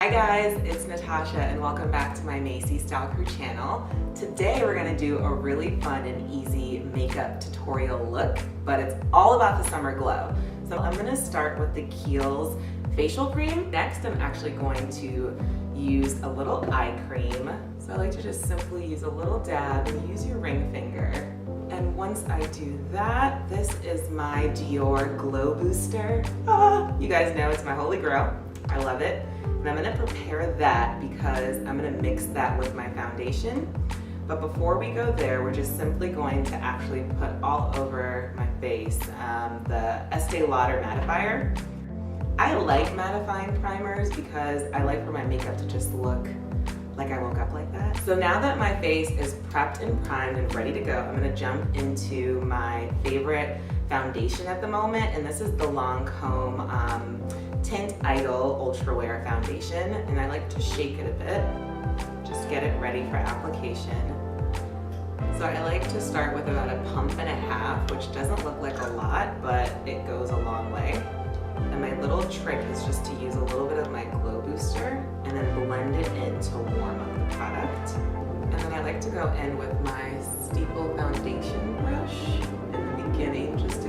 Hi guys, it's Natasha and welcome back to my Macy Style Crew channel. Today we're going to do a really fun and easy makeup tutorial look, but it's all about the summer glow. So I'm going to start with the Kiehl's facial cream. Next I'm actually going to use a little eye cream. So I like to just simply use a little dab and use your ring finger. And once I do that, this is my Dior Glow Booster. You guys know it's my holy grail. I love it. And I'm gonna prepare that because I'm gonna mix that with my foundation. But before we go there, we're just simply going to actually put all over my face the Estee Lauder mattifier. I like mattifying primers because I like for my makeup to just look like I woke up like that. So now that my face is prepped and primed and ready to go, I'm gonna jump into my favorite foundation at the moment, and this is the Lancome Tint Idol Ultra Wear Foundation, and I like to shake it a bit, just get it ready for application. So I like to start with about a pump and a half, which doesn't look like a lot, but it goes a long way. And my little trick is just to use a little bit of my Glow Booster and then blend it in to warm up the product. And then I like to go in with my Steeple foundation brush in the beginning just